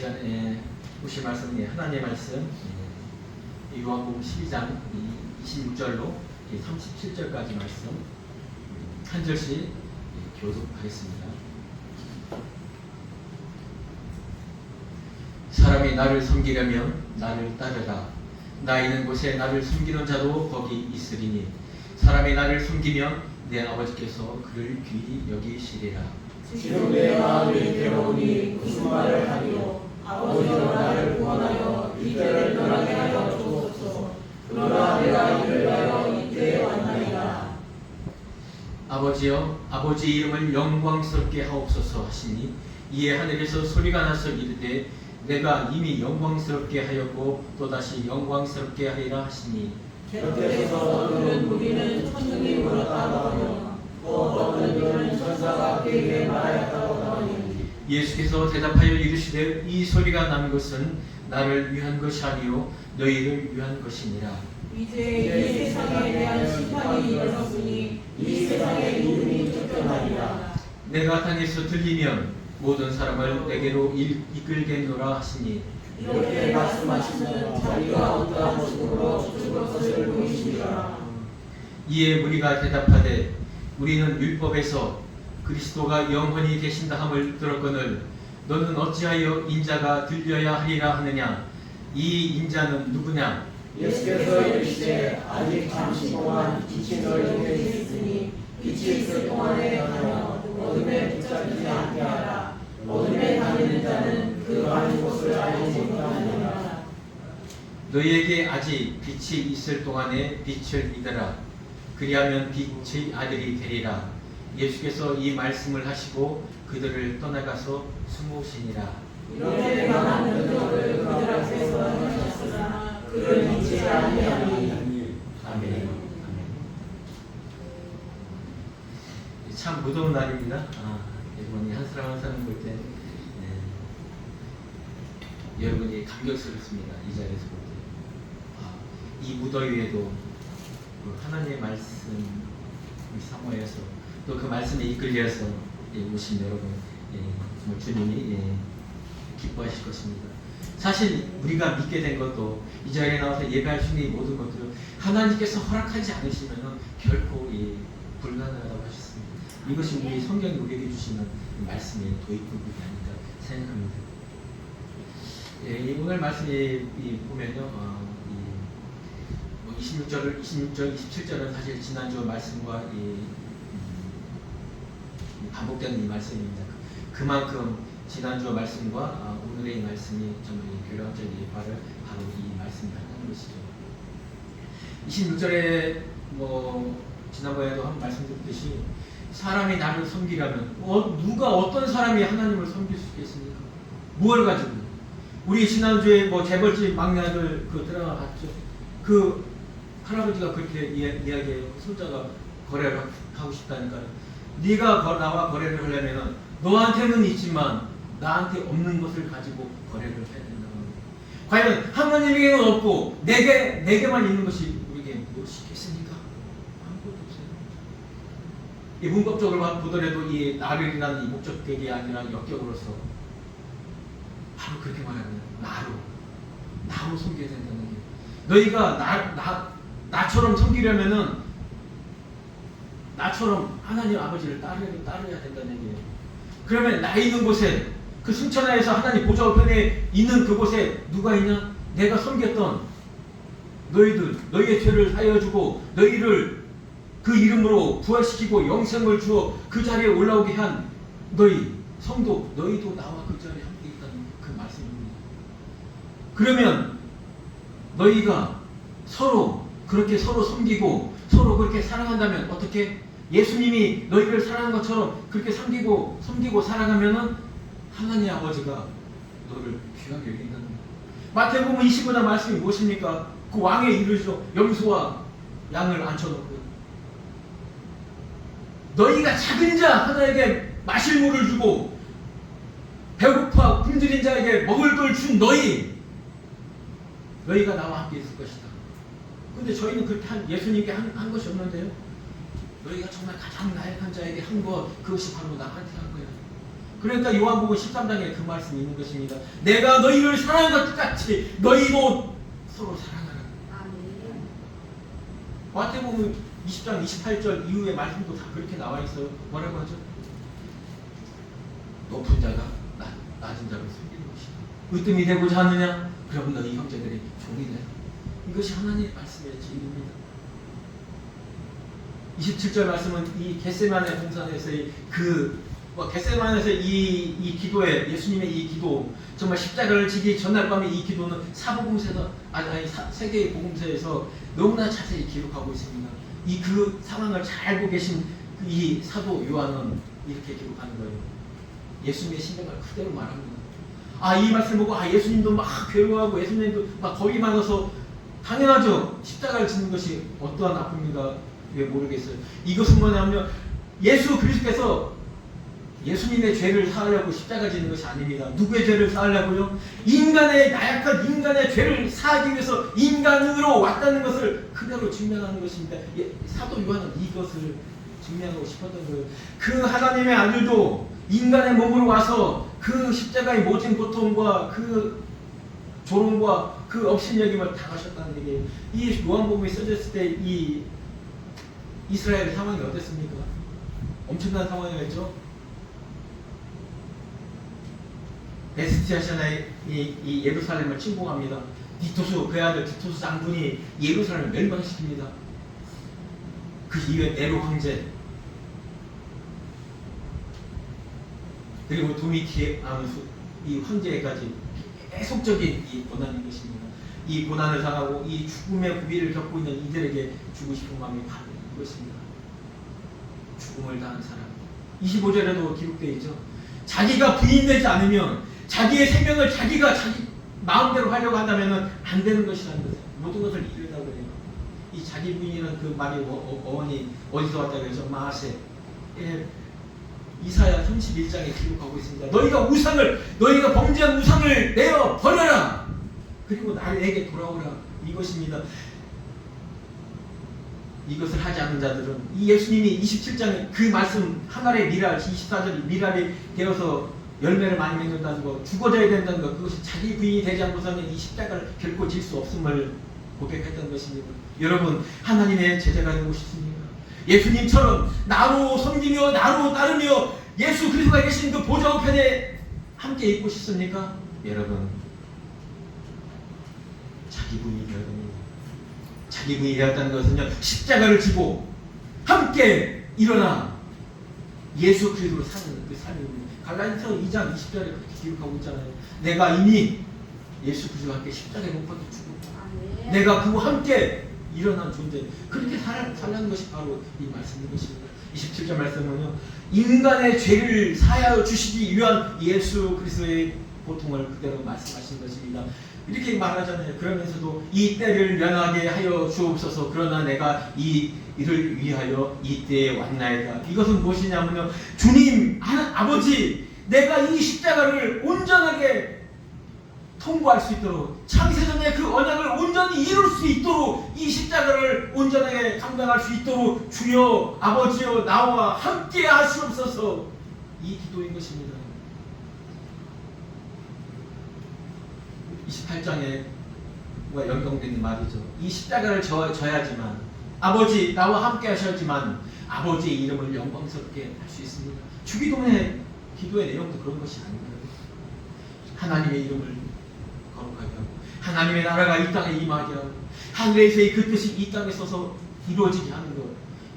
시간에 보실 말씀은 하나님의 말씀 요한복음 12장 26절로 37절까지 말씀 한 절씩 교독하겠습니다. 사람이 나를 섬기려면 나를 따르라. 나 있는 곳에 나를 섬기는 자도 거기 있으리니 사람이 나를 섬기면 내 아버지께서 그를 귀히 여기시리라. 지금 내 마음이 괴로우니 무슨 말을 하리요. 아버지여 나를 구원하여 이 때를 떠나게 하여 주옵소서. 그러나 내가 이를 위하여 이때에 왔나이다. 아버지여 아버지 이름을 영광스럽게 하옵소서 하시니 이에 하늘에서 소리가 나서 이르되 내가 이미 영광스럽게 하였고 또다시 영광스럽게 하리라 하시니 곁에서 어떤 무리는 천둥이 불었다고 하며 또 어떤 이는 천사가 그에게 말하였다고 하니 예수께서 대답하여 이르시되 이 소리가 난 것은 나를 위한 것이 아니요 너희를 위한 것이니라. 이제 이 세상에 대한 심판이 이르렀으니 이 세상의 이름이 쫓겨나리라. 내가 땅에서 들리면 모든 사람을 내게로 이끌겠노라 하시니 이렇게 말씀하시는 자기가 어떠한 모습으로 죽을 것을 보이시리라. 이에 무리가 대답하되 우리는 율법에서 그리스도가 영원히 계신다 함을 들었거늘 너는 어찌하여 인자가 들려야 하리라 하느냐. 이 인자는 누구냐. 예수께서 이르시되 아직 잠시 동안 빛이 너희에게 있으니 빛이 있을 동안에 가며 어둠에 붙잡히지 않게 하라. 어둠에 다니는 자는 그 가는 곳을 알지 못하느니라. 너희에게 아직 빛이 있을 동안에 빛을 믿으라. 그리하면 빛의 아들이 되리라. 예수께서 이 말씀을 하시고 그들을 떠나가서 숨으시니라. 이렇게 말하는 그들을 그들 앞에서 하셨으나 그를 믿지 아니하니. 아멘. 참 무더운 날입니다. 여러분이 한 사람 한 사람 볼 때 여러분이 감격스럽습니다. 이 자리에서 볼 때. 이 무더위에도 하나님의 말씀을 사모해서 또 그 말씀에 이끌려서 오신 여러분 정말 주님이 기뻐하실 것입니다. 사실 우리가 믿게 된 것도 이 자리에 나와서 예배할 수 있는 모든 것들은 하나님께서 허락하지 않으시면 결코 불가능하다고 하셨습니다. 이것이 우리 성경이 우리에게 주시는 말씀의 도입부분이 아닐까 생각합니다. 오늘 말씀이 보면요, 26절, 27절은 사실 지난주 말씀과 반복되는 이 말씀입니다. 그만큼 지난주 말씀과 오늘의 이 말씀이 정말 교량적인 예파를 바로 이 말씀이 한다는 것이죠. 26절에 지난번에도 한 말씀드렸듯이 사람이 나를 섬기려면 누가 어떤 사람이 하나님을 섬길 수 있겠습니까? 무엇을 가지고? 우리 지난주에 재벌집 막내 아들 그 드라마 봤죠? 그 할아버지가 그렇게 이야기해요. 손자가 거래를 하고 싶다니까요. 네가 나와 거래를 하려면 너한테는 있지만 나한테 없는 것을 가지고 거래를 해야 된다고 합니다. 과연 하나님에게는 없고 내게만 있는 것이 우리에게 무엇이 있겠습니까? 아무것도 없어요. 이 문법적으로 보더라도 이 나를이라는 이 목적격이 아니라 역격으로서 바로 그렇게 말합니다. 나로 섬겨야 된다는 게. 너희가 나처럼 섬기려면은 나처럼 하나님 아버지를 따르야 된다는 얘기예요. 그러면 나 있는 곳에 그 승천하에서 하나님 보좌 우편에 있는 그곳에 누가 있냐? 내가 섬겼던 너희의 죄를 사여주고 너희를 그 이름으로 부활시키고 영생을 주어 그 자리에 올라오게 한 너희 성도 너희도 나와 그 자리에 함께 있다는 그 말씀입니다. 그러면 너희가 서로 그렇게 서로 섬기고 서로 그렇게 사랑한다면 어떻게? 예수님이 너희를 사랑한 것처럼 그렇게 섬기고 사랑하면은 하나님 아버지가 너를 귀하게 여긴다는 거예요. 마태복음 25장 말씀이 무엇입니까? 그 왕의 이르시죠. 염소와 양을 앉혀놓고요. 너희가 작은 자 하나에게 마실 물을 주고 배고파 굶주린 자에게 먹을 걸 준 너희가 나와 함께 있을 것이다. 근데 저희는 그렇게 예수님께 한 것이 없는데요. 너희가 정말 가장 나약한 자에게 한 것, 그것이 바로 나한테 한 거야. 그러니까 요한복음 13장에 그 말씀이 있는 것입니다. 내가 너희를 사랑한 것 같이 너희도 서로 사랑하라. 아멘. 마태복음 20장 28절 이후의 말씀도 다 그렇게 나와 있어요. 뭐라고 하죠? 높은 자가 낮은 자를 섬기는 것이다. 으뜸이 되고자 하느냐? 그럼 너희 형제들의 종이 돼. 이것이 하나님의 말씀의 진리입니다. 27절 말씀은 이 겟세마네 동산에서의 겟세마네에서 이 기도에 예수님의 이 기도, 정말 십자가를 지기 전날 밤에 이 기도는 세계의 복음서에서 너무나 자세히 기록하고 있습니다. 그 상황을 잘 알고 계신 이 사도 요한은 이렇게 기록하는 거예요. 예수님의 심정을 그대로 말합니다. 이 말씀 보고 예수님도 막 괴로워하고 예수님도 막 겁이 많아서, 당연하죠. 십자가를 짓는 것이 어떠한 아픔인가 왜 모르겠어요. 이것은 뭐냐면 예수 그리스도께서 예수님의 죄를 사하려고 십자가 짓는 것이 아닙니다. 누구의 죄를 사하려고요? 나약한 인간의 죄를 사하기 위해서 인간으로 왔다는 것을 그대로 증명하는 것입니다. 사도 요한은 이것을 증명하고 싶었던 거예요. 그 하나님의 아들도 인간의 몸으로 와서 그 십자가의 모진 고통과 그 조롱과 그 업신여김을 당하셨다는 얘기예요. 이 요한복음이 써졌을 때 이 이스라엘의 상황이 어땠습니까? 엄청난 상황이었죠. 에스티아시아의 이 예루살렘을 침공합니다. 그의 아들 디토스 장군이 예루살렘을 멸망시킵니다. 그 이후에 네로 황제, 그리고 도미티아누스 이 황제까지 계속적인 이 고난인 것입니다. 이 고난을 당하고 이 죽음의 고비를 겪고 있는 이들에게 주고 싶은 마음이 바로 이것입니다. 죽음을 당한 사람. 25절에도 기록되어 있죠. 자기가 부인되지 않으면, 자기의 생명을 자기가 자기 마음대로 하려고 한다면 안 되는 것이라는 거예요. 모든 것을 잃으라고 해요. 이 자기 부인이라는 그 말이 어원이 어디서 왔다고 해서 마세, 이사야 31장에 기록하고 있습니다. 너희가 범죄한 우상을 내어 버려라. 그리고 나에게 돌아오라. 이것입니다. 이것을 하지 않는 자들은, 이 예수님이 27장에 그 말씀 하나의 미랄, 24절이 미랄이 되어서 열매를 많이 맺는다는 것, 죽어져야 된다는 것, 그것이 자기 부인이 되지 않고서는 이 십자가를 결코 질 수 없음을 고백했던 것입니다. 여러분, 하나님의 제자가 되고 싶습니다. 예수님처럼 나로 섬기며 나로 따르며 예수 그리스도가 계신 그 보좌 우편에 함께 있고 싶습니까? 여러분, 자기 부인이 되어야 됩니다. 자기 부인이 되었다는 것은요, 십자가를 지고 함께 일어나 예수 그리스도로 사는 그 삶입니다. 갈라디아서 2장 20절에 그렇게 기록하고 있잖아요. 내가 이미 예수 그리스도와 함께 십자가에 못 박혀 죽었다. 내가 그와 함께 일어난 존재. 그렇게 살라는 것이 바로 이 말씀인 것입니다. 27절 말씀은요, 인간의 죄를 사하여 주시기 위한 예수 그리스도의 고통을 그대로 말씀하신 것입니다. 이렇게 말하잖아요. 그러면서도 이 때를 면하게 하여 주옵소서. 그러나 내가 이를 위하여 이 때에 왔나이다. 이것은 무엇이냐면요, 주님, 아버지, 내가 이 십자가를 온전하게 통보할 수 있도록, 창세전에 그 언약을 온전히 이룰 수 있도록, 이 십자가를 온전하게 감당할 수 있도록 주여, 아버지여, 나와 함께 하시옵소서. 이 기도인 것입니다. 28장에 연결되는 말이죠. 이 십자가를 져야지만, 아버지 나와 함께 하셔야지만 아버지의 이름을 영광스럽게 할 수 있습니다. 주기도문의 기도의 내용도 그런 것이 아닌가요? 하나님의 이름을 거룩하게 하고, 하나님의 나라가 이 땅에 임하게 하고, 하늘에서의 그 뜻이 이 땅에 서서 이루어지게 하는 것,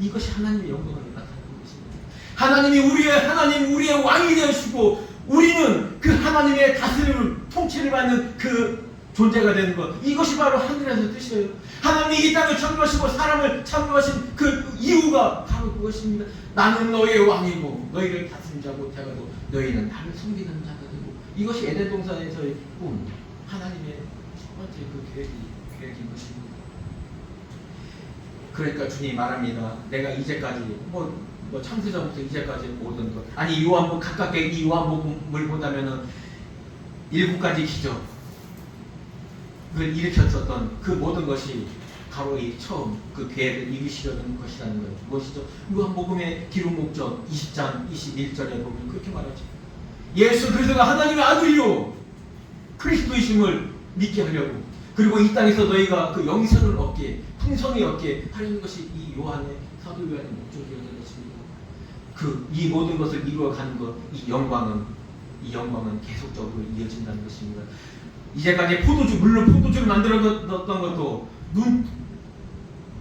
이것이 하나님의 영광을 나타내는 것입니다. 하나님이 우리의 왕이 되시고, 우리는 그 하나님의 다스림을, 통치를 받는 그 존재가 되는 것, 이것이 바로 하늘에서 뜻이에요. 하나님이 이 땅을 창조하시고 사람을 창조하신 그 이유가 바로 그것입니다. 나는 너희의 왕이고 너희를 다스린 자고 되고 너희는 나를 섬기는 자가 되고, 이것이 에덴 동산에서의 꿈, 하나님의 첫 번째 그 계획인 것입니다. 그러니까 주님이 말합니다. 내가 이제까지 창세전부터 이제까지 모든 것, 아니 요한복음 가깝게 이 요한복음을 본다면은 7가지 기적을 일으켰었던 그 모든 것이 바로 이 처음 그 계획을 이루시려는 것이라는 거예요. 무엇이죠? 요한복음의 기록 목적 20장 21절에 보면 그렇게 말하죠. 예수 그리스도가 하나님의 아들이요 그리스도이심을 믿게 하려고, 그리고 이 땅에서 너희가 그 영생을 얻게, 풍성히 얻게 하려는 것이 이 요한의, 사도 요한의 목적이었던 것입니다. 이 모든 것을 이루어가는 것, 이 영광은 계속적으로 이어진다는 것입니다. 이제까지 물론 포도주를 만들어뒀던 것도,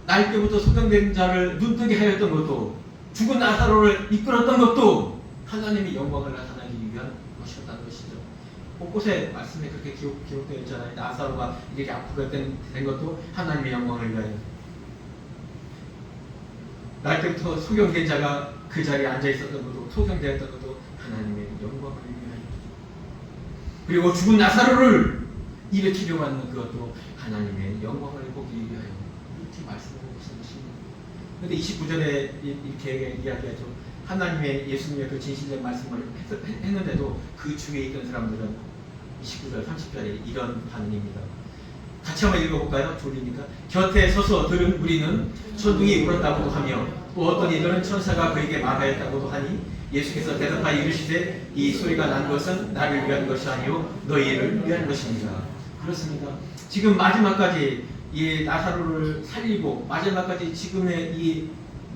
날 때부터 소경된 자를 눈뜨게 하였던 것도, 죽은 나사로를 이끌었던 것도 하나님의 영광을 나타내기 위한 것이었다는 것이죠. 곳곳에 말씀에 그렇게 기록되어 있잖아요. 나사로가 이렇게 아프게 된 것도 하나님의 영광을 위하여, 날 때부터 소경된 자가 그 자리에 앉아 있었던 것도, 소경되었던 것도 하나님의 영광을 위하여, 그리고 죽은 나사로를 일으키려고 하는 그것도 하나님의 영광을 보기 위하여, 이렇게 말씀하고 계신 것입니다. 그런데 29절에 이렇게 이야기하죠. 하나님의, 예수님의 그 진실된 말씀을 했는데도 그 주위에 있던 사람들은 29절 30절에 이런 반응입니다. 같이 한번 읽어볼까요? 졸리니까. 곁에 서서 들은 우리는 천둥이 울었다고도 하며, 또 어떤 이들은 천사가 그에게 말하였다고도 하니, 예수께서 대답하여 이르시되 이 소리가 난 것은 나를 위한 것이 아니요 너희를 위한 것입니다. 그렇습니다. 지금 마지막까지 이 나사로를 살리고, 마지막까지 지금의 이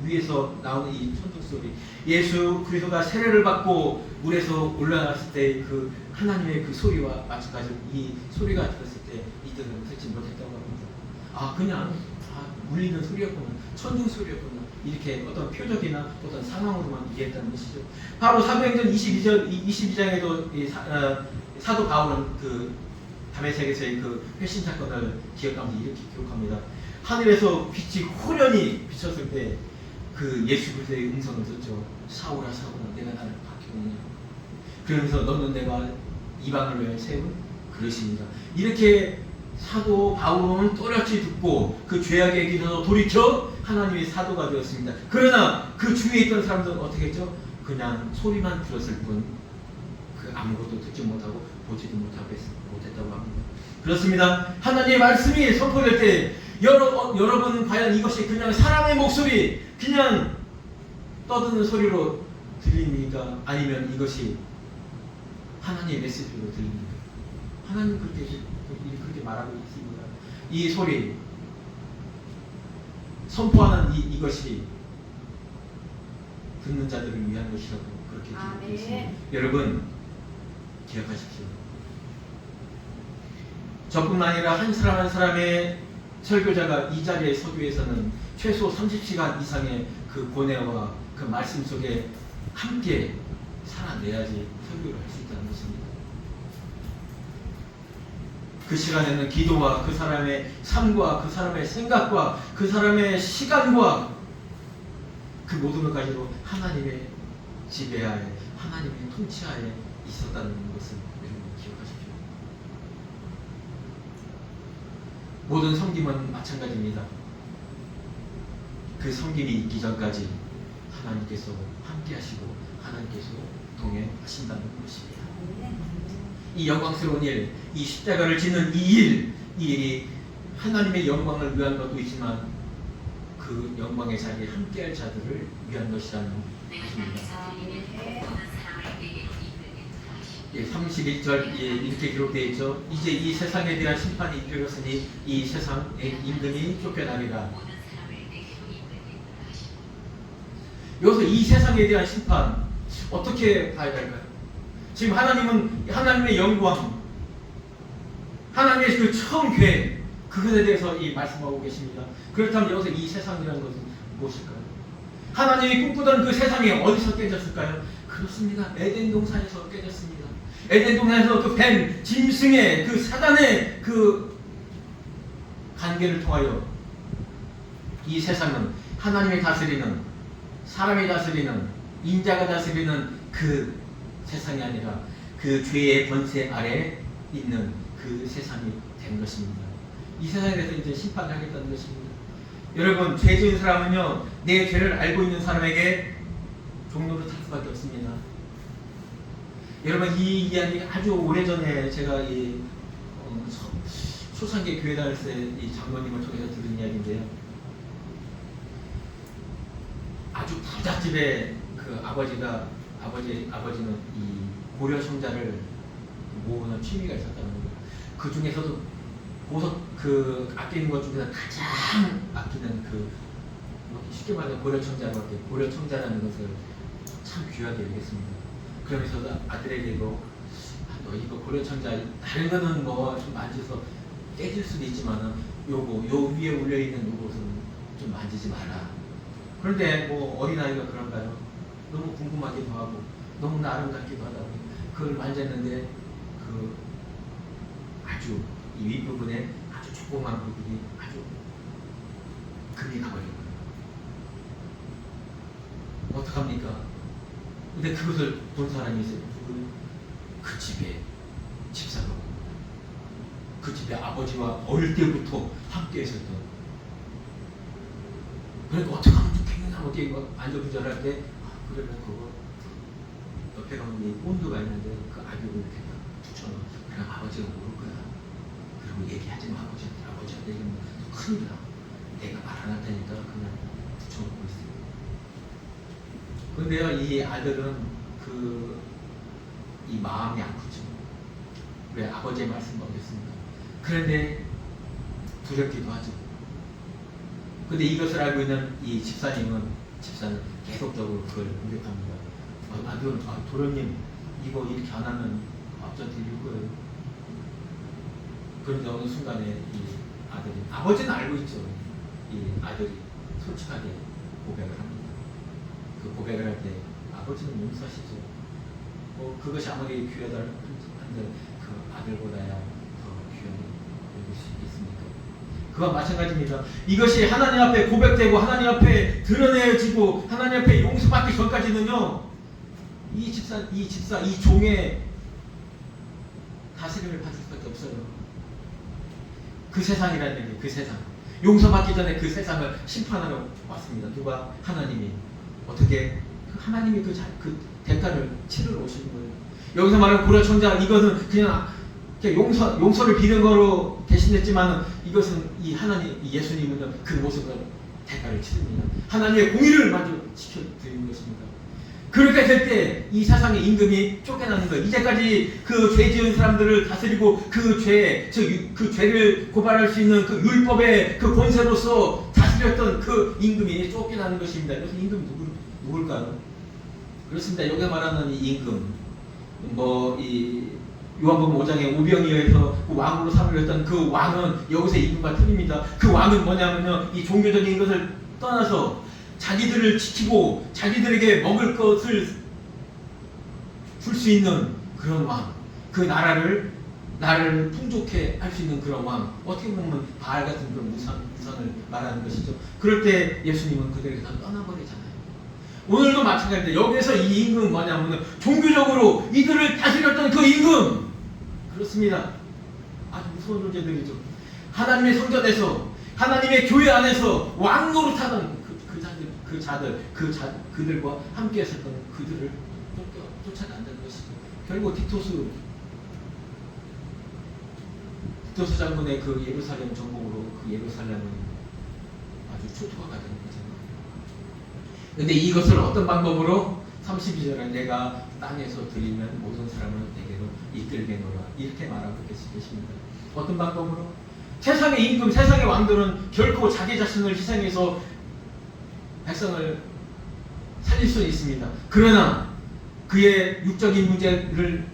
위에서 나오는 이 천둥 소리, 예수 그리스도가 세례를 받고 물에서 올라갔을 때 그 하나님의 그 소리와 마찬가지로 이 소리가 들었을 때 이들은 듣지 못했다고 합니다. 그냥 울리는 소리였구나, 천둥 소리였구나, 이렇게 어떤 표적이나 어떤 상황으로만 이해했다는 것이죠. 바로 사도행전 22장에도 사도 바울은 그 다메섹에서의 그 회심 사건을 기억하면서 이렇게 기록합니다. 하늘에서 빛이 호련히 비쳤을 때 그 예수 그리스도의 음성을 듣죠. 사울아 사울아 내가 나를 박해오느냐, 그러면서 너는 내가 이방을 위해 세운 그릇입니다. 이렇게 사도 바울은 또렷이 듣고 그 죄악의 길에서 돌이켜 하나님의 사도가 되었습니다. 그러나 그 주위에 있던 사람들은 어떻게 했죠? 그냥 소리만 들었을 뿐 그 아무것도 듣지 못하고 보지도 못했다고 합니다. 그렇습니다. 하나님의 말씀이 선포될 때 여러분 과연 이것이 그냥 사람의 목소리, 그냥 떠드는 소리로 들립니까? 아니면 이것이 하나님의 메시지로 들립니까? 하나님 그렇게 말하고 있습니다. 이 소리 선포하는 이것이 듣는 자들을 위한 것이라고 그렇게 기록되어 있습니다. 여러분 기억하십시오. 저뿐만 아니라 한 사람 한 사람의 설교자가 이 자리에 서기 위해서는 최소 30시간 이상의 그 고뇌와 그 말씀 속에 함께 살아내야지 설교를 할 수 있다는 것입니다. 그 시간에는 기도와 그 사람의 삶과 그 사람의 생각과 그 사람의 시간과 그 모든 것까지도 하나님의 지배하에, 하나님의 통치하에 있었다는 것을 여러분 기억하십시오. 모든 섬김은 마찬가지입니다. 그 섬김이 있기 전까지 하나님께서 함께 하시고 하나님께서 동행하신다는 것입니다. 이 영광스러운 일, 이 십자가를 지는 이 일이 하나님의 영광을 위한 것도 있지만 그 영광의 자리에 함께할 자들을 위한 것이라는 것입니다. 31절 이렇게 기록되어 있죠. 이제 이 세상에 대한 심판이 이르렀으니 이 세상의 임금이 쫓겨나리라. 여기서 이 세상에 대한 심판 어떻게 봐야 될까요? 지금 하나님은 하나님의 영광, 하나님의 그 처음 계획, 그것에 대해서 이 말씀하고 계십니다. 그렇다면 여기서 이 세상이라는 것은 무엇일까요? 하나님이 꿈꾸던 그 세상이 어디서 깨졌을까요? 그렇습니다. 에덴 동산에서 깨졌습니다. 에덴 동산에서 그 뱀, 짐승의 그 사단의 그 관계를 통하여 이 세상은 하나님이 다스리는, 사람이 다스리는, 인자가 다스리는 그 세상이 아니라 그 죄의 권세 아래 있는 그 세상이 된 것입니다. 이 세상에 대해서 이제 심판을 하겠다는 것입니다. 여러분, 죄 지은 사람은요, 내 죄를 알고 있는 사람에게 종로를 탈 수밖에 없습니다. 여러분, 이 이야기 아주 오래전에 제가 이 초창기 교회 다닐 때 이 장로님을 통해서 들은 이야기인데요. 아주 부잣집에 그 아버지는 이 고려 청자를 모으는 취미가 있었다는 거예요. 그 중에서도 보석 그 아끼는 것 중에서 가장 아끼는 쉽게 말하면 고려 청자로 할게요. 고려 청자라는 것을 참 귀하게 여겼습니다. 그러면서 아들에게도 너 이거 고려 청자 다른 거는 뭐 좀 만져서 깨질 수도 있지만은 요 위에 올려 있는 요것은 좀 만지지 마라. 그런데 뭐 어린아이가 그런가요? 너무 궁금하기도 하고 너무나 아름답기도 하다 보니 그걸 만졌는데 아주 이 윗부분에 아주 조그만 부분이 아주 금이 가버린 거예요. 어떡합니까? 근데 그것을 본 사람이 있어요. 그 집에 집사가 그 집에 아버지와 어릴 때부터 함께 했었던. 그러니까 어떻게 하면 좋겠나 어떻게 안절부절할 때 그러면 그거 옆에 가면 이 본드가 있는데 그 악역을 이렇게 붙여놔. 그냥 아버지가 모를 거야. 그리고 얘기하지 마. 아버지한테 얘기하면 큰일 나. 내가 말 안 할 테니까 그냥 붙여놓고 있어요. 근데요, 이 아들은 이 마음이 아프죠. 왜? 아버지의 말씀을 어겼습니다. 그런데 두렵기도 하죠. 근데 이것을 알고 있는 이 집사는 계속적으로 그걸 공격합니다. 도련님, 이거 이렇게 안 하면 앞전 드릴 거예요. 그런데 어느 순간에 이 아들이, 아버지는 알고 있죠. 이 아들이 솔직하게 고백을 합니다. 그 고백을 할 때 아버지는 용서하시죠. 그것이 아무리 귀하다 한들 그 아들보다야 더 귀하게 여길 수 있습니까? 그와 마찬가지입니다. 이것이 하나님 앞에 고백되고 하나님 앞에 드러내지고 하나님 앞에 용서받기 전까지는요, 이 집사, 이 종의 다스림을 받을 수밖에 없어요. 그 세상이라는 얘기, 그 세상. 용서받기 전에 그 세상을 심판하러 왔습니다. 누가? 하나님이. 어떻게? 하나님이 그 대가를 치르러 오시는 거예요. 여기서 말하는 고려 청자, 이것은 그냥 용서를 비는 거로 대신했지만 이것은 이 하나님, 이 예수님은 그 모습을 대가를 치릅니다. 하나님의 공의를 만족시켜 드리는 것입니다. 그렇게 될 때 이 세상의 임금이 쫓겨나는 거예요. 이제까지 그 죄 지은 사람들을 다스리고 그 죄를 고발할 수 있는 그 율법의 그 권세로서 다스렸던 그 임금이 쫓겨나는 것입니다. 그래서 임금이 누굴까요? 그렇습니다. 여기 말하는 이 임금, 이 요한복음 5장에 오병이어에서 그 왕으로 삼으렸던 그 왕은 여기서 임금과 틀립니다. 그 왕은 뭐냐면요, 이 종교적인 것을 떠나서 자기들을 지키고 자기들에게 먹을 것을 줄 수 있는 그런 왕, 그 나라를 풍족해 할 수 있는 그런 왕, 어떻게 보면 바알 같은 그런 우선을 말하는 것이죠. 그럴 때 예수님은 그들에게 다 떠나버리잖아요. 오늘도 마찬가지입니다. 여기서 이 임금은 뭐냐면 종교적으로 이들을 다스렸던 그 임금, 그렇습니다. 아주 무서운 존재들이죠. 하나님의 성전에서, 하나님의 교회 안에서 왕 노릇하던 그들과 함께 했었던 그들을 쫓아낸다는 것이죠. 결국 티토스 장군의 그 예루살렘 정복으로 그 예루살렘은 아주 초토화가 되는 거잖아요. 근데 이것을 어떤 방법으로? 32절에 내가 땅에서 드리면 모든 사람을 내게로 이끌게노라, 이렇게 말하고 계십니다. 어떤 방법으로? 세상의 임금, 세상의 왕들은 결코 자기 자신을 희생해서 백성을 살릴 수 있습니다. 그러나 그의 육적인 문제를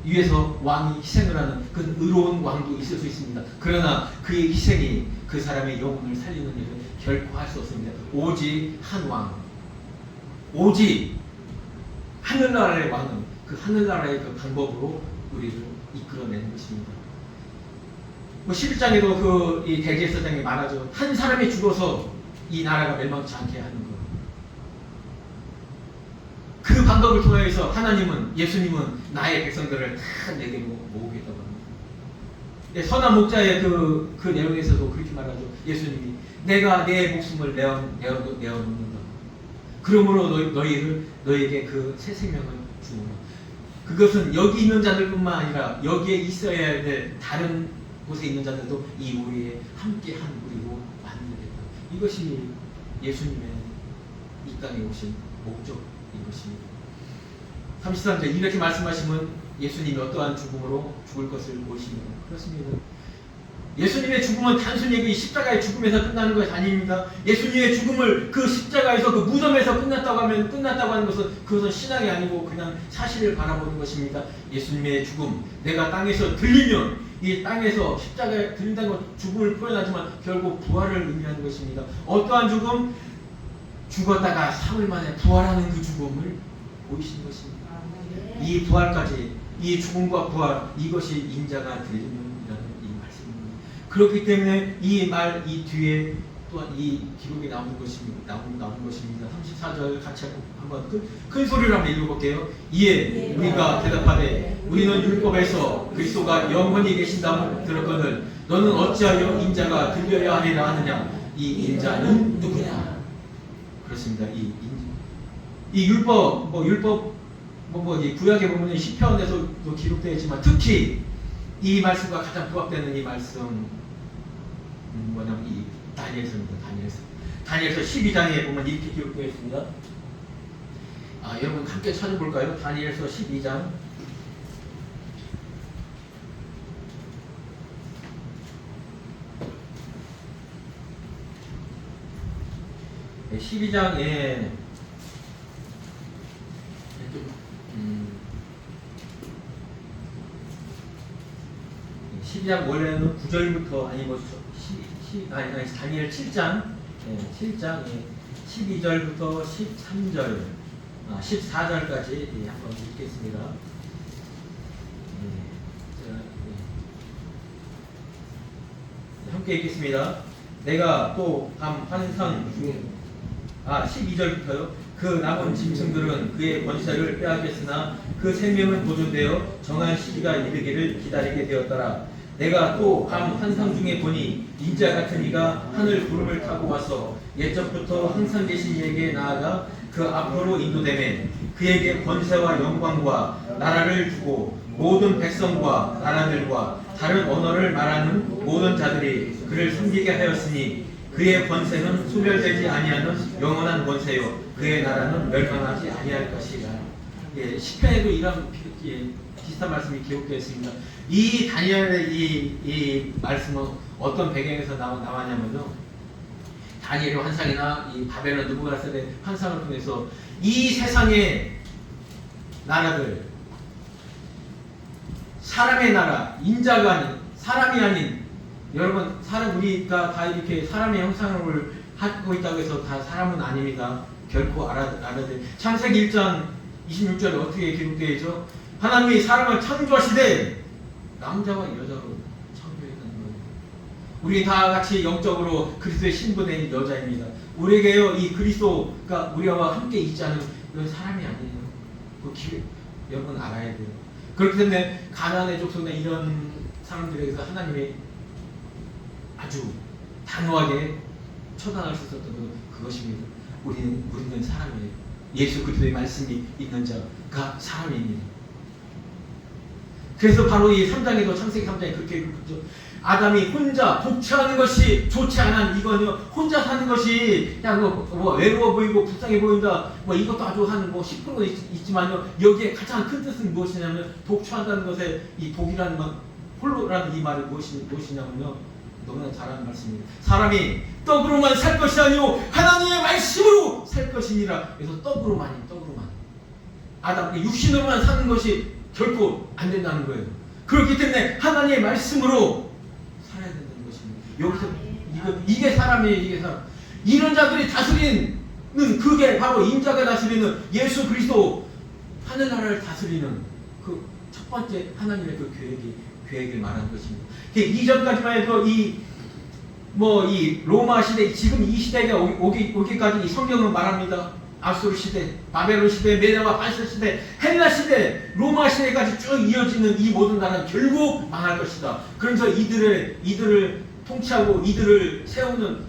위해서 왕이 희생을 하는 그 의로운 왕도 있을 수 있습니다. 그러나 그의 희생이 그 사람의 영혼을 살리는 일을 결코 할 수 없습니다. 오직 한 왕, 오직 하늘나라의 왕은 그 하늘나라의 그 방법으로 우리를 이끌어내는 것입니다. 11장에도 이 대제사장이 말하죠. 한 사람이 죽어서 이 나라가 멸망치 않게 하는 것. 그 방법을 통해서 하나님은, 예수님은 나의 백성들을 다 내게로 모으겠다고 합니다. 선한 목자의 그 내용에서도 그렇게 말하죠. 예수님이 내가 내 목숨을 내어놓는다. 그러므로 너희에게 그 새 생명을 주노라. 그것은 여기 있는 자들뿐만 아니라 여기에 있어야 될 다른 곳에 있는 자들도 이 우리에 함께한 우리로 만들겠다. 이것이 예수님의 이 땅에 오신 목적인 것입니다. 33절 이렇게 말씀하시면 예수님이 어떠한 죽음으로 죽을 것을 보시면 그렇습니다. 예수님의 죽음은 단순히 그 십자가의 죽음에서 끝나는 것이 아닙니다. 예수님의 죽음을 그 십자가에서 그 무덤에서 끝났다고 하는 것은 그것은 신앙이 아니고 그냥 사실을 바라보는 것입니다. 예수님의 죽음, 내가 땅에서 들리면 이 땅에서 십자가에 들린다는 건 죽음을 표현하지만 결국 부활을 의미하는 것입니다. 어떠한 죽음? 죽었다가 3일 만에 부활하는 그 죽음을 보이시는 것입니다. 이 부활까지, 이 죽음과 부활, 이것이 인자가 들리면 그렇기 때문에 이 뒤에 또한 이 기록이 나오는 것입니다. 34절 같이 한번 큰 소리로 한번 읽어볼게요. 이에 우리가 대답하되 우리는 율법에서 그리스도가 영원히 계신다고 들었거늘 너는 어찌하여 인자가 들려야 하리라 하느냐. 이 인자는 누구냐. 그렇습니다. 이 율법 이 구약에 보면 시편에서도 기록되어 있지만 특히 이 말씀과 가장 부합되는 이 말씀 뭐냐면 이 다니엘서입니다. 다니엘서 12장에 보면 이렇게 기록되어 있습니다. 여러분 함께 찾아볼까요? 다니엘서 12장 12장에 12장 원래는 9절부터 다니엘 7장 12절부터 13절 14절까지 한번 읽겠습니다. 함께 읽겠습니다. 내가 또 밤 환상 중에 12절부터요. 그 남은 짐승들은 그의 권세를 빼앗겼으나 그 생명은 보존되어 정한 시기가 이르기를 기다리게 되었더라. 내가 또 밤 환상 중에 보니 인자 같은 이가 하늘 구름을 타고 와서 옛적부터 항상 계신 이에게 나아가 그 앞으로 인도되매 그에게 권세와 영광과 나라를 주고 모든 백성과 나라들과 다른 언어를 말하는 모든 자들이 그를 섬기게 하였으니 그의 권세는 소멸되지 아니하는 영원한 권세요 그의 나라는 멸망하지 아니할 것이라. 시편에도 이런 비슷한 말씀이 기록되어 있습니다. 이 다니엘의 이 말씀은 어떤 배경에서 나왔냐면요. 다니엘의 환상이나 이 바벨론 느부갓네살의 환상을 통해서 이 세상의 나라들, 사람의 나라, 인자가 아닌 사람이 아닌 여러분 우리가 다 이렇게 사람의 형상을 하고 있다고 해서 다 사람은 아닙니다. 결코 알아야 돼. 창세기 1장 26절에 어떻게 기록되어 있죠? 하나님이 사람을 창조하시되 남자와 여자로 창조했다는 거예요. 우리 다 같이 영적으로 그리스도의 신분의 여자입니다. 우리에게요 이 그리스도가 우리와 함께 있지 않은 이건 사람이 아니에요. 여러분 알아야 돼요. 그렇기 때문에 가나안의 족속이나 이런 사람들에게서 하나님이 아주 단호하게 처단할 수 있었던 건 그것입니다. 우리는 사람이에요. 예수 그리스도의 말씀이 있는 자가 사람입니다. 그래서 바로 이 3장에도 창세기 3장에 그렇게 읽었죠. 아담이 혼자 독취하는 것이 좋지 않아. 이거는요 혼자 사는 것이 그냥 뭐 외로워 보이고 불쌍해 보인다. 뭐 이것도 아주 한 10% 있지만요. 여기에 가장 큰 뜻은 무엇이냐면 독취한다는 것에 이 독이라는 말, 홀로라는 이 말이 무엇이냐면요. 너무나 잘하는 말씀입니다. 사람이 떡으로만 살 것이 아니오 하나님의 말씀으로 살 것이니라. 그래서 떡으로만. 아담 육신으로만 사는 것이 결코 안 된다는 거예요. 그렇기 때문에 하나님의 말씀으로 살아야 된다는 것입니다. 여기서 이게 사람이에요. 이게 사람. 이런 자들이 다스리는 그게 바로 인자가 다스리는 예수 그리스도 하늘나라를 다스리는 그 첫 번째 하나님의 그 계획을 말하는 것입니다. 이전까지만 해도 이 로마 시대 지금 이 시대가 오기까지 이 성경은 말합니다. 아수르 시대, 바벨론 시대, 메대와 바스 시대, 헬라 시대, 로마 시대까지 쭉 이어지는 이 모든 나라는 결국 망할 것이다. 그러면서 이들을 통치하고 이들을 세우는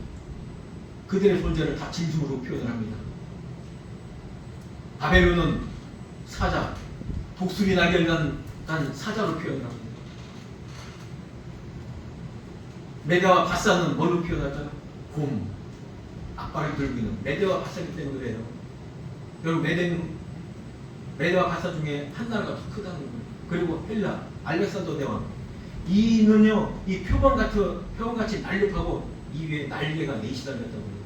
그들의 존재를 다 짐승으로 표현을 합니다. 바벨론은 사자, 독수리 날개를 단 사자로 표현을 합니다. 메대와 바사는 뭘로 표현하죠? 곰, 앞발을 들고 있는 메대와 바사기 때문에 그래요. 여러분 메대는 메대와 가사 중에 한 나라가 더 크다는 거예요. 그리고 헬라, 알렉산더 대왕. 이는요, 이 표범같이 날렵하고 이 위에 날개가 넷이 달렸다고 해요.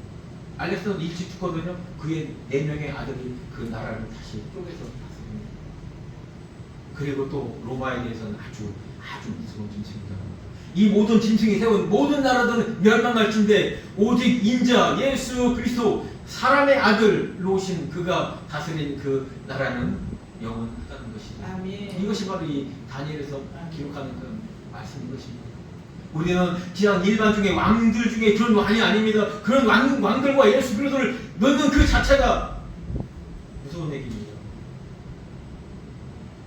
알렉산더 일찍 죽거든요. 그의 4명의 아들이 그 나라를 다시 쪼개서 다스립니다. 그리고 또 로마에 대해서는 아주 무서운 짐승이다. 이 모든 짐승이 세운 모든 나라들은 멸망할 텐데 오직 인자 예수 그리스도 사람의 아들로 오신 그가 다스린 그 나라는 영원하다는 것이다. 아멘. 이것이 바로 이 다니엘에서 기록하는 그 말씀인 것입니다. 우리는 그냥 일반 중에 왕들 중에 그런 왕이 아닙니다. 그런 왕들과 예수 그리스도를 넣는 그 자체가 무서운 얘기입니다.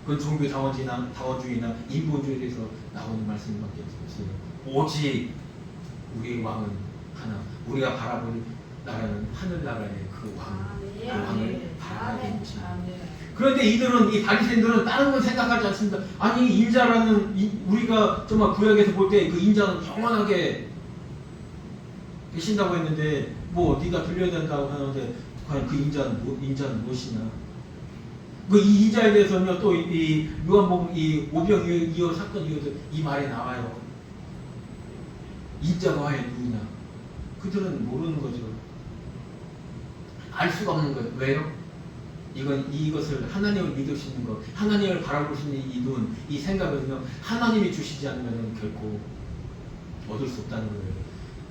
그건 종교 다원주의나 인본주의에 대해서 나오는 말씀밖에 없어요. 오직 우리의 왕은 하나, 우리가 바라볼 나라는 하늘나라의 그 왕을 바라봐야 되는 것입니다. 그런데 이 바리새인들은 다른 건 생각하지 않습니다. 아니 인자라는 우리가 정말 구약에서 볼 때 그 인자는 영원하게 계신다고 했는데 뭐 네가 들려야 된다고 하는데 과연 그 인자는 무엇이냐? 그 이 인자에 대해서는요 또 이 요한복음 이 오병 이어 사건 이어서 이 말이 나와요. 인자가 과연 누구냐? 그들은 모르는 거죠. 알 수가 없는 거예요. 왜요? 이것을 하나님을 믿으시는 것, 하나님을 바라보시는 이 눈, 이 생각은요 하나님이 주시지 않으면 결코 얻을 수 없다는 거예요.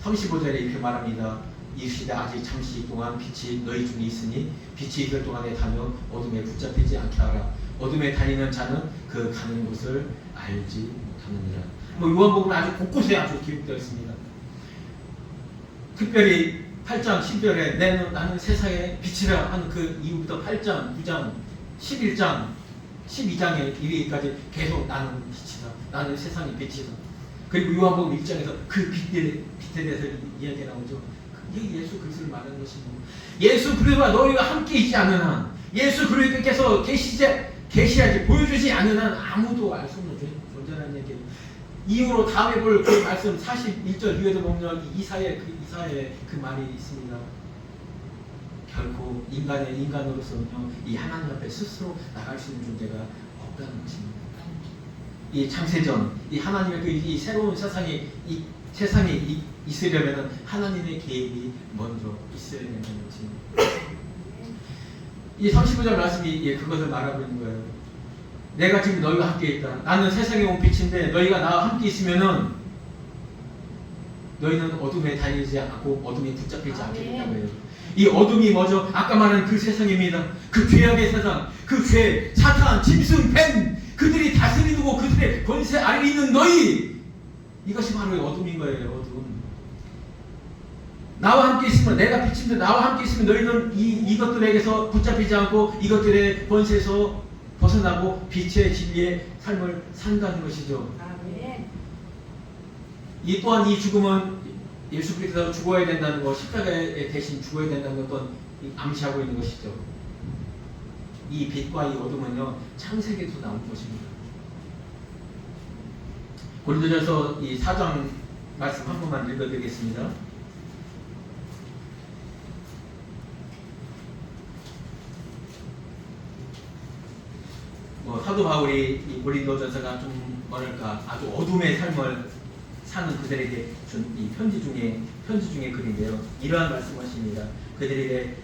35절에 이렇게 말합니다. 이 시대 아직 잠시 동안 빛이 너희 중에 있으니 빛이 있을 동안에 다녀 어둠에 붙잡히지 않게 하라. 어둠에 다니는 자는 그 가는 곳을 알지 못하느니라. 뭐 요한복음 아주 곳곳에 아주 기록되어 있습니다. 특별히 8장 10절에 나는 세상의 빛이라 하는 그 이후부터 8장, 9장, 11장, 12장에 이르기까지 계속 나는 빛이다. 나는 세상의 빛이다. 그리고 요한복음 1장에서 그 빛에 대해서 이야기가 나오죠. 이게 예수 그리스도를 말하는 것입니다. 예수 그리스도와 너희가 함께 있지 않는 한, 예수 그리스도께서 계시하지 보여주지 않는 한 아무도 알 수 없는 존재라는 얘기예요. 이후로 다음에 볼 그 말씀 41절 이후에도 보면 이사의 그 말이 있습니다. 결코 인간으로서는요 이 하나님 앞에 스스로 나갈 수 있는 존재가 없다는 것입니다. 이 창세전 이 하나님의 이 새로운 세상이 있으려면 하나님의 계획이 먼저 있어야 되는 것입니다. 이 35절 말씀이 그것을 말하고 있는 거예요. 내가 지금 너희와 함께 있다. 나는 세상에 온 빛인데 너희가 나와 함께 있으면은 너희는 어둠에 다니지 않고 어둠이 붙잡히지 않게 된다고 해요. 이 어둠이 뭐죠? 아까 말한 그 세상입니다. 그 죄악의 세상, 그 죄, 사탄, 짐승, 뱀, 그들이 다스리고 그들의 권세 아래 있는 너희, 이것이 바로 어둠인 거예요. 어둠. 나와 함께 있으면, 내가 빛인데 나와 함께 있으면 너희는 이것들에게서 붙잡히지 않고 이것들의 권세에서 벗어나고 빛의 진리의 삶을 산다는 것이죠. 아멘. 이 또한 이 죽음은 예수 그리스도로 죽어야 된다는 것, 십자가에 대신 죽어야 된다는 것도 암시하고 있는 것이죠. 이 빛과 이 어둠은요 창세기에서 나온 것입니다. 고린도전서 이 4장 말씀 한 번만 읽어드리겠습니다. 사도 바울이 이 고린도전서가 좀 뭐랄까 아주 어둠의 삶을 사는 그들에게 준 이 편지 중에 글인데요. 이러한 말씀하십니다. 그들에게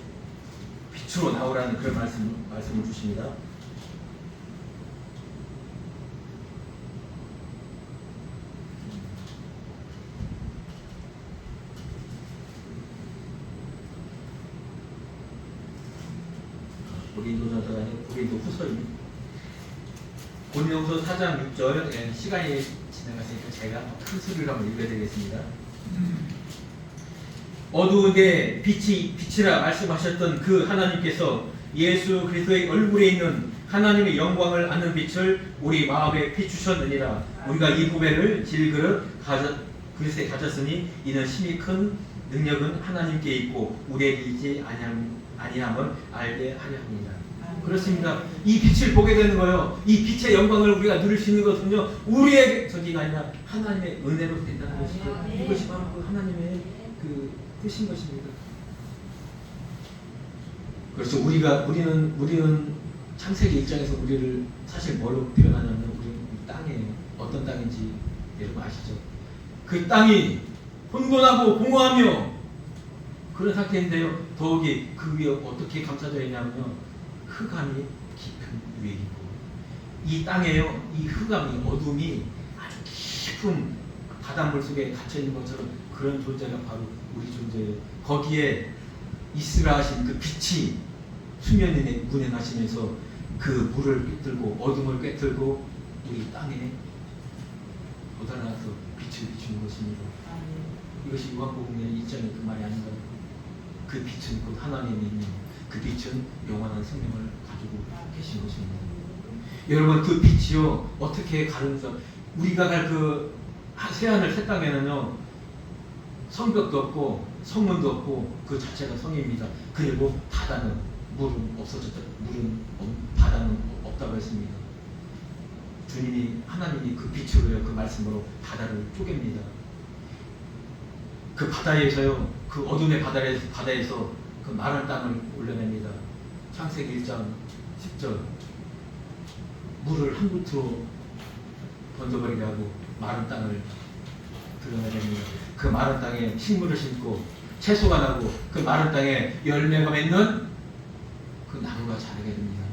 빛으로 나오라는 그런 말씀을 주십니다. 고린도전서가 아니고 고린도후서입니다. 고린도후서 4장 6절 시간이 지나갔으니까 제가 큰 소리로 한번 읽어드리겠습니다. 어두운데 빛이라 말씀하셨던 그 하나님께서 예수 그리스도의 얼굴에 있는 하나님의 영광을 아는 빛을 우리 마음에 비추셨느니라. 우리가 이 후배를 질그릇 그릇에 가졌으니 이는 심히 큰 능력은 하나님께 있고 우리에게 있지 아니함을 알게 하려 합니다. 그렇습니다. 이 빛을 보게 되는 거예요. 이 빛의 영광을 우리가 누릴 수 있는 것은요 우리의 저기가 아니라 하나님의 은혜로 된다는 것이죠. 이것이 바로 그 하나님의 그 뜻인 것입니다. 그렇죠. 우리는 창세기 1장에서 우리를 사실 뭐로 표현하냐면 우리는 이 땅에 어떤 땅인지 여러분 아시죠? 그 땅이 혼돈하고 공허하며 그런 상태인데요. 더욱이 그 위에 어떻게 감싸져 있냐면요. 흑암이 깊은 위에 있고 이 땅에요. 이 흑암이 어둠이 아주 깊은 바닷물 속에 갇혀 있는 것처럼 그런 존재가 바로 우리 존재예요. 거기에 있으라 하신 그 빛이 수면 위에 운행하시면서 그 물을 꿰뚫고 어둠을 꿰뚫고 우리 땅에 돋아나서 빛을 비추는 것입니다. 이것이 요한복음의 1장의 그 말이 아닌가요? 그 빛은 곧 하나님이 있는 그 빛은 영원한 생명을 가지고 계신 것입니다. 여러분 그 빛이요 어떻게 가르면서 우리가 갈 그 새하늘 새 땅에는요 성벽도 없고 성문도 없고 그 자체가 성입니다. 그리고 바다는 물은 없어졌다. 바다는 없다고 했습니다. 주님이 하나님이 그 빛으로요 그 말씀으로 바다를 쪼갭니다. 그 바다에서요 그 어둠의 바다에서 그 마른 땅을 올려냅니다. 창세기 1장 10절 물을 한 부트로 던져버리게 하고 마른 땅을 드러내게 됩니다. 그 마른 땅에 식물을 심고 채소가 나고 그 마른 땅에 열매가 맺는 그 나무가 자라게 됩니다.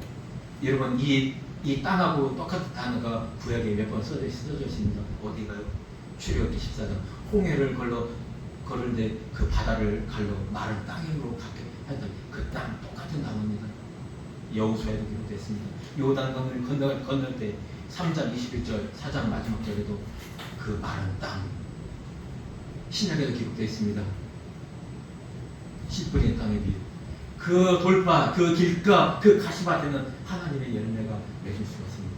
여러분 이 땅하고 똑같은 단어가 구약에 몇 번 써져 있습니다. 어디가요? 출애굽기 14장 홍해를 걸을 때 그 바다를 갈러 마른 땅으로 가게 했던 그 땅 똑같은 단어입니다. 여호수아에도 기록됐습니다. 요단강을 건널 때 3장 21절 4장 마지막 절에도 그 마른 땅 신약에도 기록되어 있습니다. 씨 뿌린 땅의 비유 그 돌파 그 길가 그 가시밭에는 하나님의 열매가 맺을 수가 있습니다.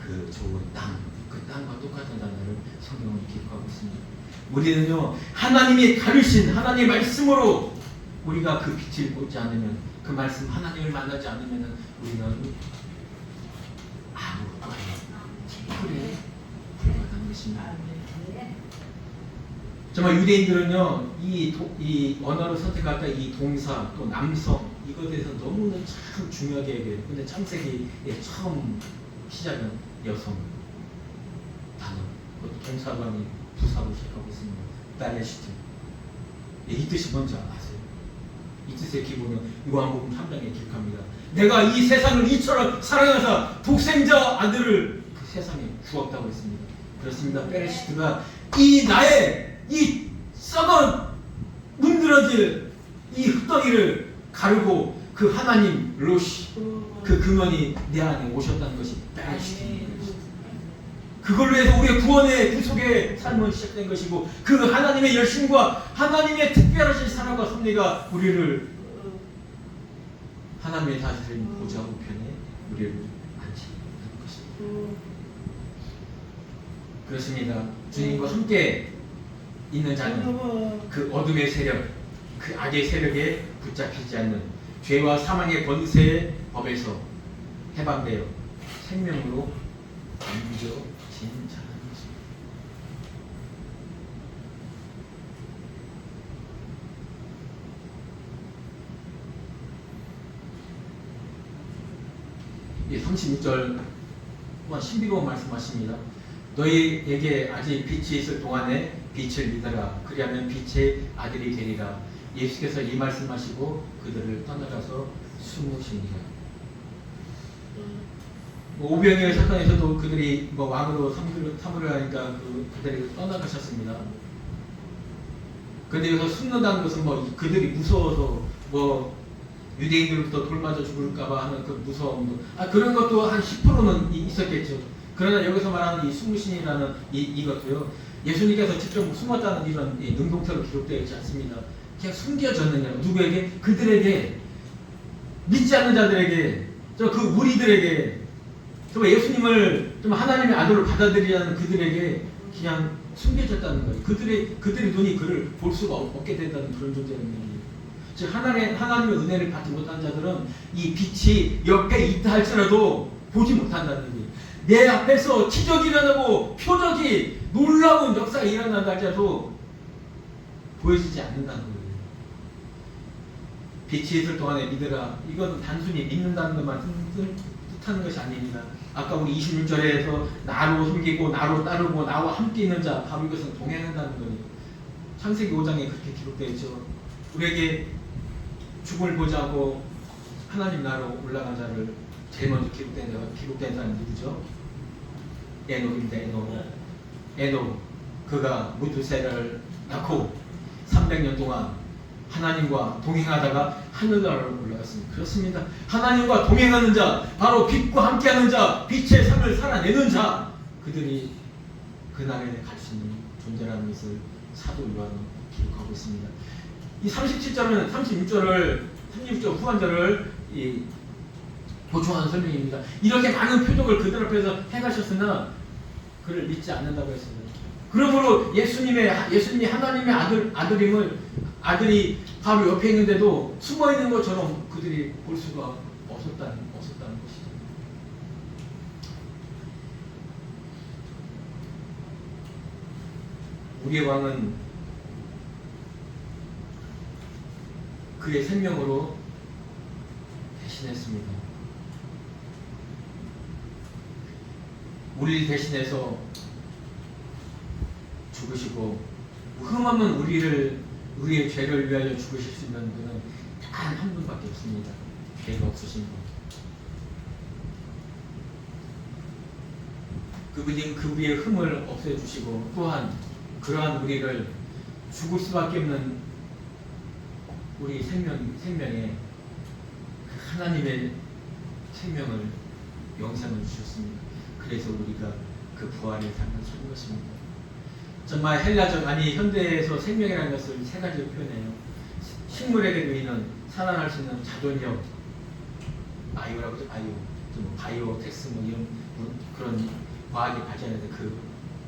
그 좋은 땅 그 땅과 똑같은 단어를 성경은 기록하고 있습니다. 우리는요 하나님이 가르신 하나님의 말씀으로 우리가 그 빛을 보지 않으면 그 말씀 하나님을 만나지 않으면 우리는 아무것도 그래 불과한 것입니다. 정말 유대인들은요 이 언어를 선택할 때 이 동사 또 남성 이것에 대해서 너무나 참 중요하게 얘기해요. 근데 창세기의 처음 시작은 여성 단어 동사관이 부사로 시작하고 있습니다. 베레시트 이 뜻이 뭔지 아세요? 이 뜻의 기본은 요한복음 3장에 기록합니다. 내가 이 세상을 이처럼 사랑하사 독생자 아들을 그 세상에 주었다고 했습니다. 그렇습니다. 베레시트가 이 나의 이 썩어 문드러질 이 흙덩이를 가르고 그 하나님 로시 그 근원이 내 안에 오셨다는 것이 베레시트입니다. 그걸로 해서 우리의 구원의 구속의 삶은 시작된 것이고 그 하나님의 열심과 하나님의 특별하신 사랑과 섭리가 우리를 하나님의 다스린 보좌 우편에 우리를 앉히는 것입니다. 그렇습니다. 주님과 함께 있는 자는 그 어둠의 세력, 그 악의 세력에 붙잡히지 않는 죄와 사망의 권세의 법에서 해방되어 생명으로 옮겨진 자라는 것입니다. 예, 36절 또한 신비로운 말씀하십니다. 너희에게 아직 빛이 있을 동안에 빛을 믿어라. 그리하면 빛의 아들이 되리라. 예수께서 이 말씀하시고 그들을 떠나가서 숨으시니라. 오병이어 사건에서도 그들이 왕으로 삼으려 하니까 그들이 떠나가셨습니다. 근데 여기서 숨는다는 것은 그들이 무서워서 유대인들부터 돌 맞아 죽을까봐 하는 그 무서움도 그런 것도 한 10%는 있었겠죠. 그러나 여기서 말하는 이 숨으신이라는 이것도요 예수님께서 직접 숨었다는 이런 능동태로 기록되어 있지 않습니다. 그냥 숨겨졌느냐 누구에게? 그들에게 믿지 않는 자들에게 그 무리들에게 정말 예수님을 좀 하나님의 아들로 받아들이라는 그들에게 그냥 숨겨졌다는 거예요. 그들의 눈이 그를 볼 수가 없게 된다는 그런 존재라는 얘기예요. 즉 하나님의 은혜를 받지 못한 자들은 이 빛이 옆에 있다 할지라도 보지 못한다는 얘기예요. 내 앞에서 기적이 일어나고 표적이 놀라운 역사가 일어난다 할지라도 보여지지 않는다는 거예요. 빛이 있을 동안에 믿으라. 이건 단순히 믿는다는 것만 뜻하는 것이 아닙니다. 아까 우리 26절에서 나로 섬기고 나로 따르고 나와 함께 있는 자, 바로 이것은 동행한다는 거예요. 창세기 5장에 그렇게 기록되어 있죠. 우리에게 죽음을 보자고 하나님 나라로 올라간 자를 제일 먼저 기록된 사람이 누구죠? 에녹입니다. 에녹. 그가 무두세를 낳고 300년 동안 하나님과 동행하다가 하늘나라로 올라갔습니다. 그렇습니다. 하나님과 동행하는 자, 바로 빛과 함께하는 자, 빛의 삶을 살아내는 자, 그들이 그날에 갈 수 있는 존재라는 것을 사도 요한은 기록하고 있습니다. 이 37절은 36절 후반절을 보충하는 설명입니다. 이렇게 많은 표적을 그들 앞에서 행하셨으나 그를 믿지 않는다고 했습니다. 그러므로 예수님이 하나님의 아들이 바로 옆에 있는데도 숨어 있는 것처럼 그들이 볼 수가 없었다는 것이죠. 우리의 왕은 그의 생명으로 대신했습니다. 우리를 대신해서 죽으시고 흠없는 우리의 죄를 위하여 죽으실 수 있는 분은 단 한 분밖에 없습니다. 죄가 없으신 분. 그분이 우리의 흠을 없애주시고 또한 그러한 우리를 죽을 수밖에 없는 우리 생명에 하나님의 생명을 영생을 주셨습니다. 그래서 우리가 그 부활의 삶을 산 것입니다. 정말 헬라적 아니 현대에서 생명이라는 것을 세 가지로 표현해요. 식물에게도 있는 살아날 수 있는 자존력, 바이오라고 하죠. 바이오텍스 이런 그런 과학이 발전해서 그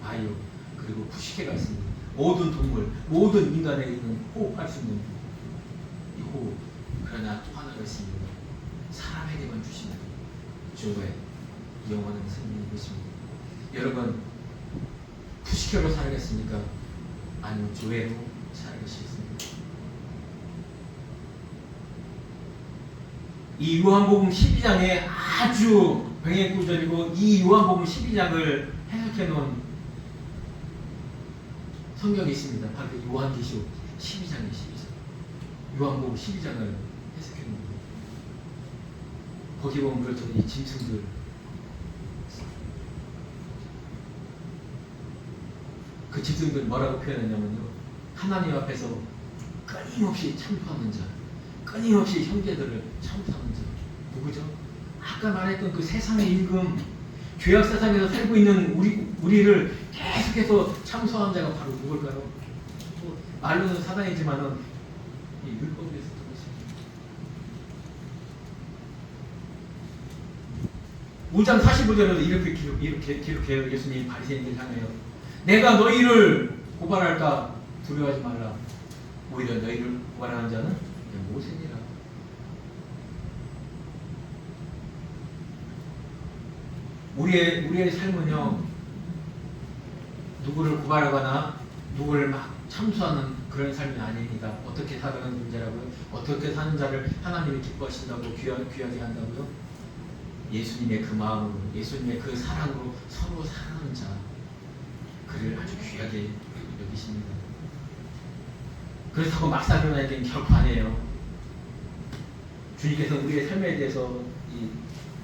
바이오 그리고 부식해가 있습니다. 모든 동물, 모든 인간에게 있는 호흡할 수 있는 이 호흡. 그러나 또 하나가 있습니다. 사람에게만 주시는 주의 영원한 생명이 있습니다. 여러분 푸시케로 살겠습니까? 아니면 조회로 살겠습니까? 이 요한복음 12장에 아주 병행구절이고 이 요한복음 12장을 해석해 놓은 성경이 있습니다. 바로 요한계시록 12장의 12장. 요한복음 12장을 해석해 놓은 거예요. 거기 보면 그렇죠. 이 짐승들 그 짐승들 뭐라고 표현했냐면요. 하나님 앞에서 끊임없이 참소하는 자, 끊임없이 형제들을 참소하는 자. 누구죠? 아까 말했던 그 세상의 임금, 죄악 세상에서 살고 있는 우리를 계속해서 참소하는 자가 바로 누굴까요? 말로는 사단이지만은 이 율법에서 그것입니다. 5장 45절에도 이렇게 기록해요. 예수님이 바리새인들 향하여 내가 너희를 고발할까 두려워하지 말라. 오히려 너희를 고발하는 자는 모세니라. 우리의 삶은요, 누구를 고발하거나 누구를 막 참수하는 그런 삶이 아닙니다. 어떻게 살아가는 문제라고요? 어떻게 사는 자를 하나님이 기뻐하신다고 귀하게 한다고요? 예수님의 그 마음으로, 예수님의 그 사랑으로 서로 사랑하는 자, 그를 아주 귀하게 여기십니다. 그렇다고 막 살아나기엔 결코 아니에요. 주님께서 우리의 삶에 대해서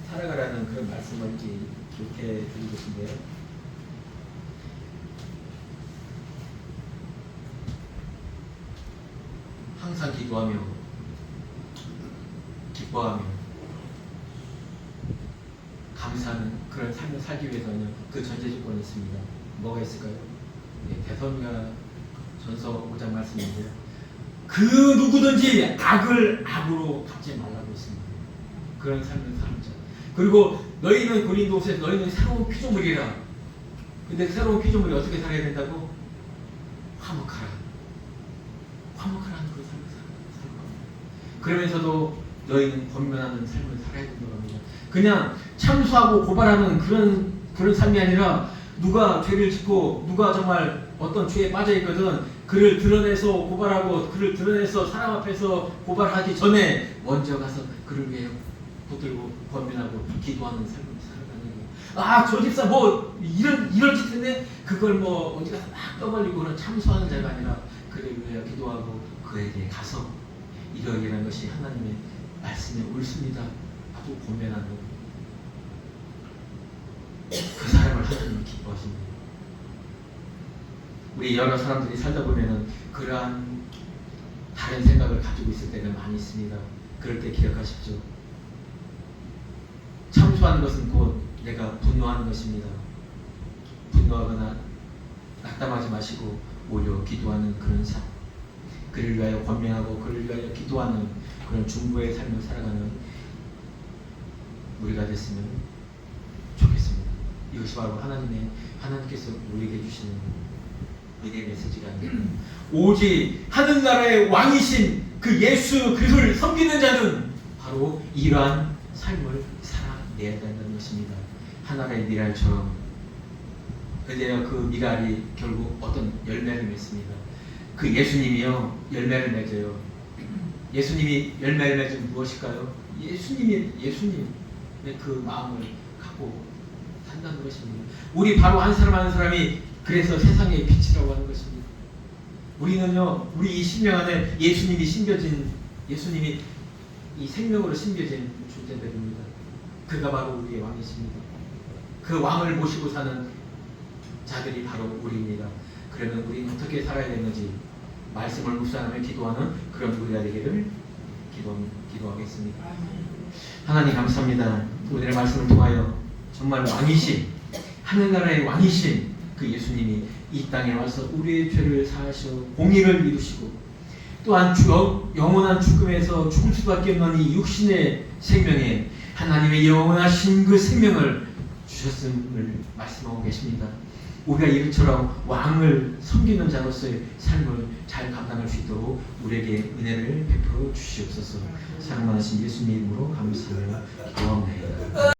살아가라는 그런 말씀을 기록해 주고 계신데요. 항상 기도하며 기뻐하며 감사하는 그런 삶을 살기 위해서는 그 전제 조건이 있습니다. 뭐가 있을까요? 데살로니가 전서 5장 말씀인데요. 그 누구든지 악을 악으로 갚지 말라고 했습니다. 그런 삶을 사는 자. 그리고 너희는 고린도후서에서 너희는 새로운 피조물이라. 근데 새로운 피조물이 어떻게 살아야 된다고? 화목하라. 화목하라는 그 삶을 살아야 합니다. 그러면서도 너희는 권면하는 삶을 살아야 된다고 합니다. 그냥 참수하고 고발하는 그런 삶이 아니라 누가 죄를 짓고 누가 정말 어떤 죄에 빠져 있거든 그를 드러내서 고발하고 그를 드러내서 사람 앞에서 고발하기 전에 먼저 가서 그를 위해 붙들고 권면하고 기도하는 삶을 살아가는 거예요. 저 집사 뭐 이런 짓 했네. 그걸 뭐 어디 가서 막 떠벌리고 그런 참소하는 자가 아니라 그를 위해 기도하고 그에게 가서 이러이러한 것이 하나님의 말씀에 옳습니다 하고 권면하는 그 사람을 하나님이 기뻐하십니다. 우리 여러 사람들이 살다 보면은 그러한 다른 생각을 가지고 있을 때가 많이 있습니다. 그럴 때 기억하십시오. 참소하는 것은 곧 내가 분노하는 것입니다. 분노하거나 낙담하지 마시고 오히려 기도하는 그런 삶, 그를 위하여 권면하고 그를 위하여 기도하는 그런 중보의 삶을 살아가는 우리가 됐으면 좋겠습니다. 이것이 바로 하나님께서 우리에게 주시는 은혜의 메시지가 아닙니다. 오직 하늘나라의 왕이신 그 예수 그리스도를 섬기는 자는 바로 이러한 삶을 살아내야 된다는 것입니다. 하나의 미랄처럼. 그런데요, 그 미랄이 결국 어떤 열매를 맺습니다. 그 예수님이요 열매를 맺어요. 예수님이 열매를 맺은 무엇일까요? 예수님의 그 마음을 갖고 산다는 것입니다. 우리 바로 한 사람 한 사람이 그래서 세상의 빛이라고 하는 것입니다. 우리는요, 우리 이 심령 안에 예수님이 이 생명으로 심겨진 존재들입니다. 그가 바로 우리의 왕이십니다. 그 왕을 모시고 사는 자들이 바로 우리입니다. 그러면 우리는 어떻게 살아야 되는지 말씀을 묵상하며 기도하는 그런 우리가 되기를 기도하겠습니다. 하나님 감사합니다. 오늘의 말씀을 통하여 정말 왕이신 하늘나라의 왕이신 그 예수님이 이 땅에 와서 우리의 죄를 사하셔 공의를 이루시고 또한 영원한 죽음에서 죽을 수밖에 없는 이 육신의 생명에 하나님의 영원하신 그 생명을 주셨음을 말씀하고 계십니다. 우리가 이처럼 왕을 섬기는 자로서의 삶을 잘 감당할 수 있도록 우리에게 은혜를 베풀어 주시옵소서. 사랑하신 예수님 이름으로 감사를 기도합니다.